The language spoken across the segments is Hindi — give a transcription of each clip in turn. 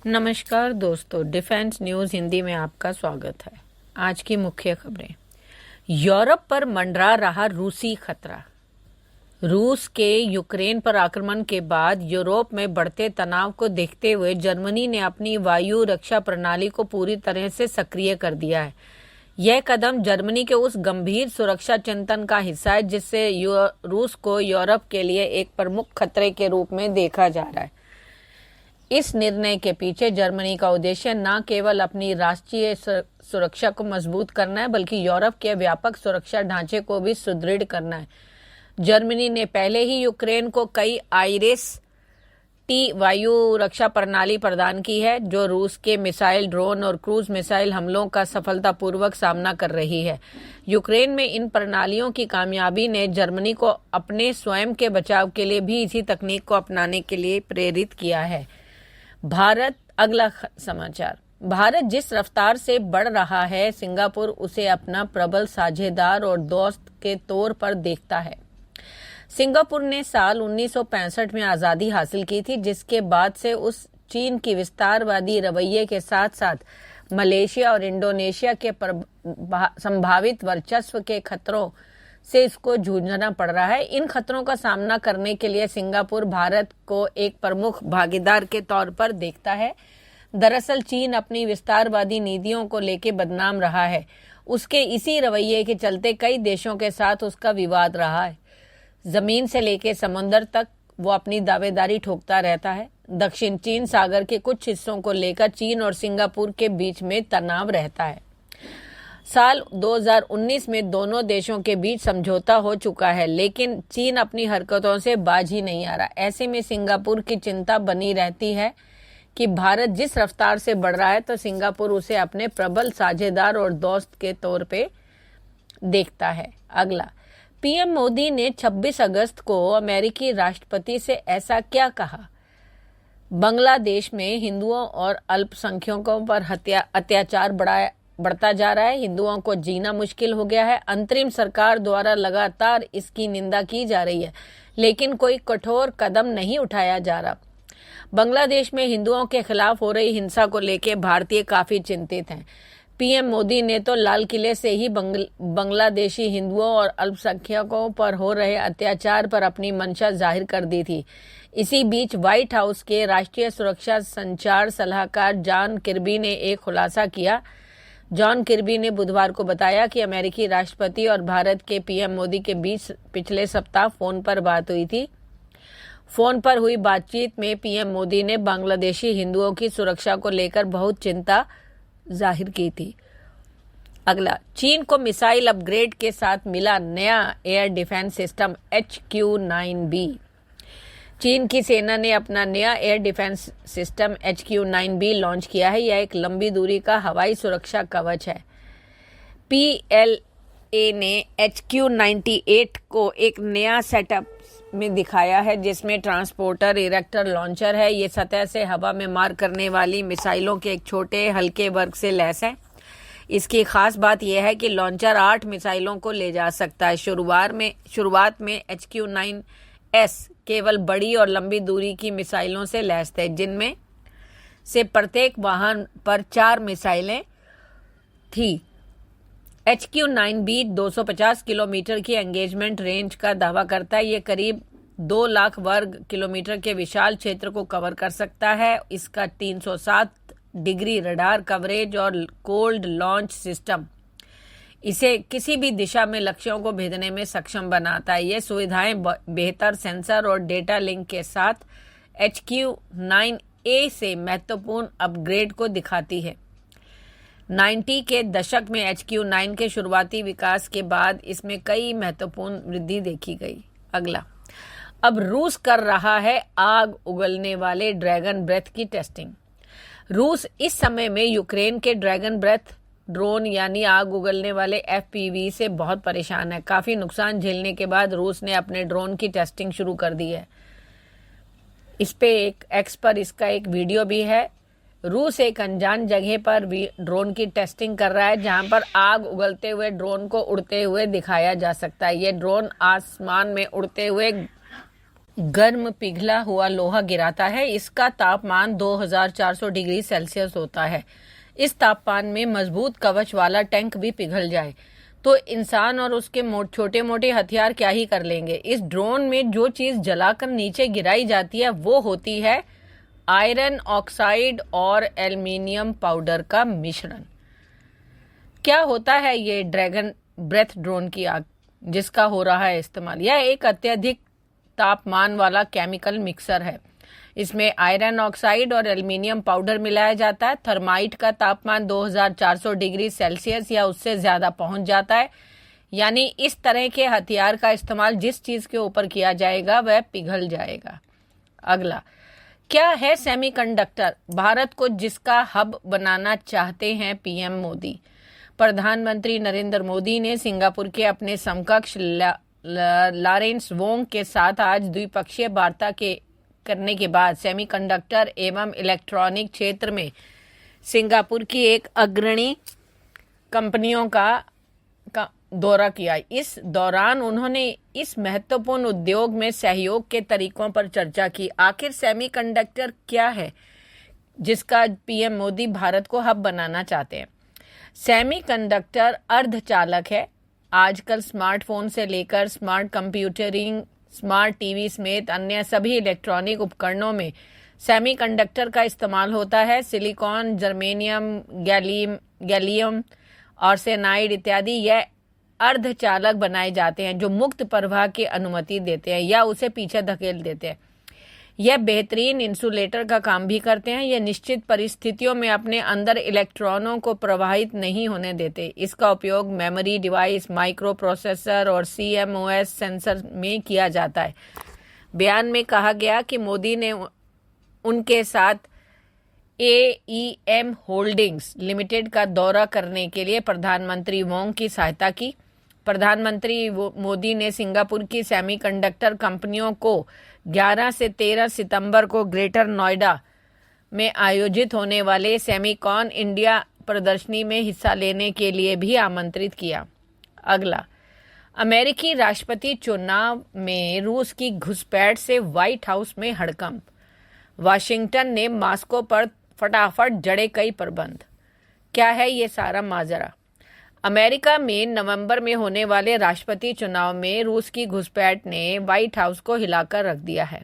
नमस्कार दोस्तों, डिफेंस न्यूज हिंदी में आपका स्वागत है। आज की मुख्य खबरें। यूरोप पर मंडरा रहा रूसी खतरा। रूस के यूक्रेन पर आक्रमण के बाद यूरोप में बढ़ते तनाव को देखते हुए जर्मनी ने अपनी वायु रक्षा प्रणाली को पूरी तरह से सक्रिय कर दिया है। यह कदम जर्मनी के उस गंभीर सुरक्षा चिंतन का हिस्सा है जिससे रूस को यूरोप के लिए एक प्रमुख खतरे के रूप में देखा जा रहा है। इस निर्णय के पीछे जर्मनी का उद्देश्य न केवल अपनी राष्ट्रीय सुरक्षा को मजबूत करना है, बल्कि यूरोप के व्यापक सुरक्षा ढांचे को भी सुदृढ़ करना है। जर्मनी ने पहले ही यूक्रेन को कई आईरिस-टी वायु रक्षा प्रणाली प्रदान की है, जो रूस के मिसाइल, ड्रोन और क्रूज मिसाइल हमलों का सफलतापूर्वक सामना कर रही है। यूक्रेन में इन प्रणालियों की कामयाबी ने जर्मनी को अपने स्वयं के बचाव के लिए भी इसी तकनीक को अपनाने के लिए प्रेरित किया है। भारत। अगला समाचार। भारत जिस रफ्तार से बढ़ रहा है, सिंगापुर उसे अपना प्रबल साझेदार और दोस्त के तौर पर देखता है। सिंगापुर ने साल 1965 में आज़ादी हासिल की थी, जिसके बाद से उस चीन की विस्तारवादी रवैये के साथ साथ मलेशिया और इंडोनेशिया के संभावित वर्चस्व के खतरों से इसको जूझना पड़ रहा है। इन खतरों का सामना करने के लिए सिंगापुर भारत को एक प्रमुख भागीदार के तौर पर देखता है। दरअसल चीन अपनी विस्तारवादी नीतियों को लेकर बदनाम रहा है। उसके इसी रवैये के चलते कई देशों के साथ उसका विवाद रहा है। जमीन से लेकर समुद्र तक वो अपनी दावेदारी ठोकता रहता है। दक्षिण चीन सागर के कुछ हिस्सों को लेकर चीन और सिंगापुर के बीच में तनाव रहता है। साल 2019 में दोनों देशों के बीच समझौता हो चुका है, लेकिन चीन अपनी हरकतों से बाज ही नहीं आ रहा। ऐसे में सिंगापुर की चिंता बनी रहती है कि भारत जिस रफ्तार से बढ़ रहा है, तो सिंगापुर उसे अपने प्रबल साझेदार और दोस्त के तौर पे देखता है। अगला। पीएम मोदी ने 26 अगस्त को अमेरिकी राष्ट्रपति से ऐसा क्या कहा? बांग्लादेश में हिंदुओं और अल्पसंख्यकों पर अत्याचार बढ़ता जा रहा है। हिंदुओं को जीना मुश्किल हो गया है। अंतरिम सरकार द्वारा लगातार इसकी निंदा की जा रही है, लेकिन कोई कठोर कदम नहीं उठाया जा रहा। बांग्लादेश में हिंदुओं के खिलाफ हो रही हिंसा को लेकर भारतीय काफी चिंतित हैं। पीएम मोदी ने तो लाल किले से ही बांग्लादेशी हिंदुओं और अल्पसंख्यकों पर हो रहे अत्याचार पर अपनी मंशा जाहिर कर दी थी। इसी बीच व्हाइट हाउस के राष्ट्रीय सुरक्षा संचार सलाहकार जॉन किर्बी ने एक खुलासा किया। जॉन किर्बी ने बुधवार को बताया कि अमेरिकी राष्ट्रपति और भारत के पीएम मोदी के बीच पिछले सप्ताह फोन पर बात हुई थी। फोन पर हुई बातचीत में पीएम मोदी ने बांग्लादेशी हिंदुओं की सुरक्षा को लेकर बहुत चिंता जाहिर की थी। अगला। चीन को मिसाइल अपग्रेड के साथ मिला नया एयर डिफेंस सिस्टम HQ-9B। चीन की सेना ने अपना नया air defence system HQ-9B launch किया है। यह एक लंबी दूरी का हवाई सुरक्षा कवच है। PLA ने HQ-98 को एक नया सेटअप में दिखाया है, जिसमें ट्रांसपोर्टर, इरेक्टर, लॉन्चर है। ये सतह से हवा में मार करने वाली मिसाइलों के एक छोटे हल्के वर्ग से लैस है। इसकी खास बात यह है कि लॉन्चर 8 मिसाइलों को ले जा सकता है। शुरुआत में HQ-9S केवल बड़ी और लंबी दूरी की मिसाइलों से लैस थे, जिनमें से प्रत्येक वाहन पर 4 मिसाइलें थी। HQ-9B 250 किलोमीटर की एंगेजमेंट रेंज का दावा करता है। ये करीब 2 लाख वर्ग किलोमीटर के विशाल क्षेत्र को कवर कर सकता है। इसका 307 डिग्री रडार कवरेज और कोल्ड लॉन्च सिस्टम इसे किसी भी दिशा में लक्ष्यों को भेजने में सक्षम बनाता है। ये सुविधाएं बेहतर सेंसर और डेटा लिंक के साथ HQ-9A से महत्वपूर्ण अपग्रेड को दिखाती है। 90 के दशक में HQ-9 के शुरुआती विकास के बाद इसमें कई महत्वपूर्ण वृद्धि देखी गई। अगला। अब रूस कर रहा है आग उगलने वाले ड्रैगन ब्रेथ की टेस्टिंग। रूस इस समय में यूक्रेन के ड्रैगन ब्रेथ ड्रोन यानी आग उगलने वाले FPV से बहुत परेशान है। काफी नुकसान झेलने के बाद रूस ने अपने ड्रोन की टेस्टिंग शुरू कर दी है। इस पे एक्स पर इसका एक वीडियो भी है। रूस एक अनजान जगह पर भी ड्रोन की टेस्टिंग कर रहा है, जहां पर आग उगलते हुए ड्रोन को उड़ते हुए दिखाया जा सकता है। ये ड्रोन आसमान में उड़ते हुए गर्म पिघला हुआ लोहा गिराता है। इसका तापमान 2400 डिग्री सेल्सियस होता है। इस तापमान में मजबूत कवच वाला टैंक भी पिघल जाए तो इंसान और उसके छोटे मोटे हथियार क्या ही कर लेंगे। इस ड्रोन में जो चीज जलाकर नीचे गिराई जाती है वो होती है आयरन ऑक्साइड और एल्युमिनियम पाउडर का मिश्रण। क्या होता है ये ड्रैगन ब्रेथ ड्रोन की आग जिसका हो रहा है इस्तेमाल? यह एक अत्यधिक तापमान वाला केमिकल मिक्सर है। इसमें आयरन ऑक्साइड और एल्युमिनियम पाउडर मिलाया जाता है। थर्माइट का तापमान 2400 डिग्री सेल्सियस या उससे ज्यादा पहुंच जाता है। यानी इस तरह के हथियार का इस्तेमाल जिस चीज के ऊपर किया जाएगा वह पिघल जाएगा। अगला, क्या है सेमीकंडक्टर? भारत को जिसका हब बनाना चाहते हैं पीएम मोदी। प्रधानमंत्री नरेंद्र मोदी ने सिंगापुर के अपने समकक्ष लॉरेंस वोंग के साथ आज द्विपक्षीय वार्ता करने के बाद सेमीकंडक्टर एवं इलेक्ट्रॉनिक क्षेत्र में सिंगापुर की एक अग्रणी कंपनियों का दौरा किया। इस दौरान उन्होंने इस महत्वपूर्ण उद्योग में सहयोग के तरीकों पर चर्चा की। आखिर सेमीकंडक्टर क्या है जिसका पीएम मोदी भारत को हब बनाना चाहते हैं? सेमीकंडक्टर अर्धचालक है। आजकल स्मार्टफोन से लेकर स्मार्ट कंप्यूटरिंग, स्मार्ट टीवी समेत अन्य सभी इलेक्ट्रॉनिक उपकरणों में सेमीकंडक्टर का इस्तेमाल होता है। सिलिकॉन, जर्मेनियम, गैलियम आर्सेनाइड इत्यादि यह अर्धचालक बनाए जाते हैं जो मुक्त प्रवाह की अनुमति देते हैं या उसे पीछे धकेल देते हैं। यह बेहतरीन इंसुलेटर का काम भी करते हैं। यह निश्चित परिस्थितियों में अपने अंदर इलेक्ट्रॉनों को प्रवाहित नहीं होने देते। इसका उपयोग मेमोरी डिवाइस, माइक्रो प्रोसेसर और CMOS सेंसर में किया जाता है। बयान में कहा गया कि मोदी ने उनके साथ AEM होल्डिंग्स लिमिटेड का दौरा करने के लिए प्रधानमंत्री वोंग की सहायता की। प्रधानमंत्री मोदी ने सिंगापुर की सेमीकंडक्टर कंपनियों को 11 से 13 सितंबर को ग्रेटर नोएडा में आयोजित होने वाले सेमीकॉन इंडिया प्रदर्शनी में हिस्सा लेने के लिए भी आमंत्रित किया। अगला, अमेरिकी राष्ट्रपति चुनाव में रूस की घुसपैठ से व्हाइट हाउस में हड़कंप। वाशिंगटन ने मॉस्को पर फटाफट जड़े कई प्रबंध। क्या है ये सारा माजरा? अमेरिका में नवंबर में होने वाले राष्ट्रपति चुनाव में रूस की घुसपैठ ने व्हाइट हाउस को हिलाकर रख दिया है।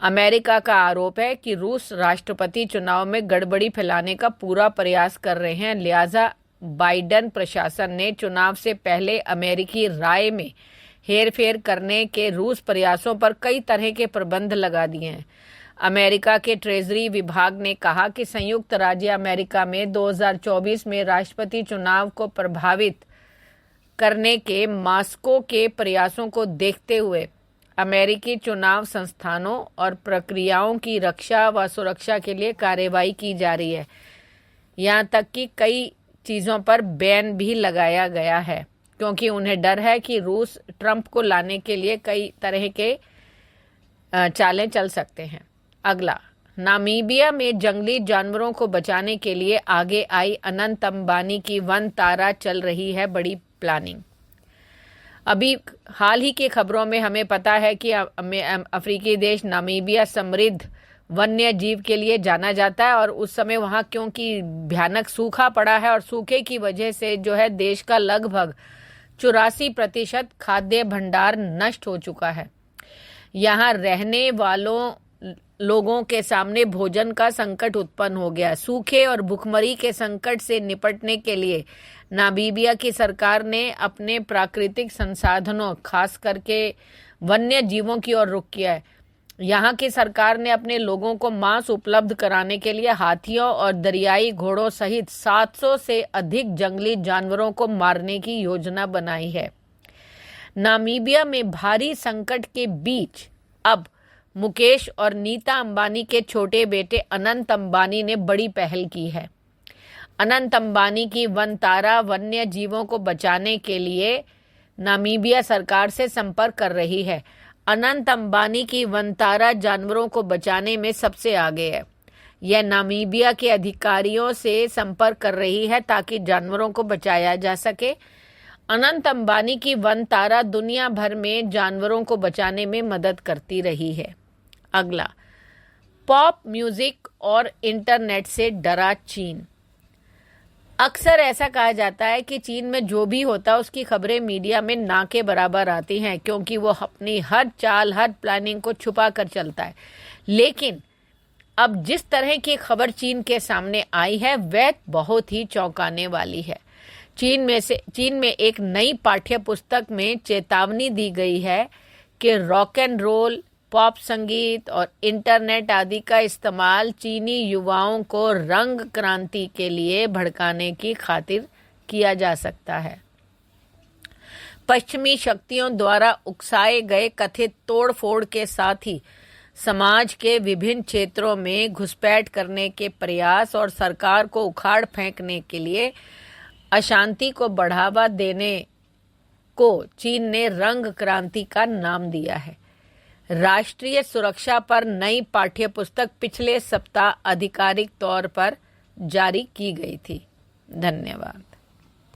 अमेरिका का आरोप है कि रूस राष्ट्रपति चुनाव में गड़बड़ी फैलाने का पूरा प्रयास कर रहे हैं। लिहाजा बाइडेन प्रशासन ने चुनाव से पहले अमेरिकी राय में हेरफेर करने के रूस प्रयासों पर कई तरह के प्रतिबंध लगा दिए हैं। अमेरिका के ट्रेजरी विभाग ने कहा कि संयुक्त राज्य अमेरिका में 2024 में राष्ट्रपति चुनाव को प्रभावित करने के मॉस्को के प्रयासों को देखते हुए अमेरिकी चुनाव संस्थानों और प्रक्रियाओं की रक्षा व सुरक्षा के लिए कार्रवाई की जा रही है। यहाँ तक कि कई चीज़ों पर बैन भी लगाया गया है क्योंकि उन्हें डर है कि रूस ट्रंप को लाने के लिए कई तरह के चालें चल सकते हैं। अगला, नामीबिया में जंगली जानवरों को बचाने के लिए आगे आई अनंत अंबानी की वन तारा चल रही है बड़ी प्लानिंग। अभी हाल ही की खबरों में हमें पता है कि अफ्रीकी देश नामीबिया समृद्ध वन्य जीव के लिए जाना जाता है और उस समय वहाँ क्योंकि भयानक सूखा पड़ा है और सूखे की वजह से जो है देश का लगभग 84% खाद्य भंडार नष्ट हो चुका है। यहाँ रहने वालों लोगों के सामने भोजन का संकट उत्पन्न हो गया। सूखे और भुखमरी के संकट से निपटने के लिए नामीबिया की सरकार ने अपने प्राकृतिक संसाधनों खास करके वन्य जीवों की ओर रुख किया है। यहाँ की सरकार ने अपने लोगों को मांस उपलब्ध कराने के लिए हाथियों और दरियाई घोड़ों सहित 700 से अधिक जंगली जानवरों को मारने की योजना बनाई है। नामीबिया में भारी संकट के बीच अब मुकेश और नीता अंबानी के छोटे बेटे अनंत अंबानी ने बड़ी पहल की है। अनंत अंबानी की वन तारा वन्य जीवों को बचाने के लिए नामीबिया सरकार से संपर्क कर रही है। अनंत अंबानी की वन तारा जानवरों को बचाने में सबसे आगे है। यह नामीबिया के अधिकारियों से संपर्क कर रही है ताकि जानवरों को बचाया जा सके। अनंत अंबानी की वन तारा दुनिया भर में जानवरों को बचाने में मदद करती रही है। अगला, पॉप म्यूजिक और इंटरनेट से डरा चीन। अक्सर ऐसा कहा जाता है कि चीन में जो भी होता है उसकी खबरें मीडिया में ना के बराबर आती हैं, क्योंकि वो अपनी हर चाल, हर प्लानिंग को छुपा कर चलता है। लेकिन अब जिस तरह की खबर चीन के सामने आई है वह बहुत ही चौंकाने वाली है। चीन में एक नई पाठ्य पुस्तक में चेतावनी दी गई है कि रॉक एंड रोल, पॉप संगीत और इंटरनेट आदि का इस्तेमाल चीनी युवाओं को रंग क्रांति के लिए भड़काने की खातिर किया जा सकता है। पश्चिमी शक्तियों द्वारा उकसाए गए कथित तोड़फोड़ के साथ ही समाज के विभिन्न क्षेत्रों में घुसपैठ करने के प्रयास और सरकार को उखाड़ फेंकने के लिए अशांति को बढ़ावा देने को चीन ने रंग क्रांति का नाम दिया है। राष्ट्रीय सुरक्षा पर नई पाठ्य पुस्तक पिछले सप्ताह आधिकारिक तौर पर जारी की गई थी। धन्यवाद।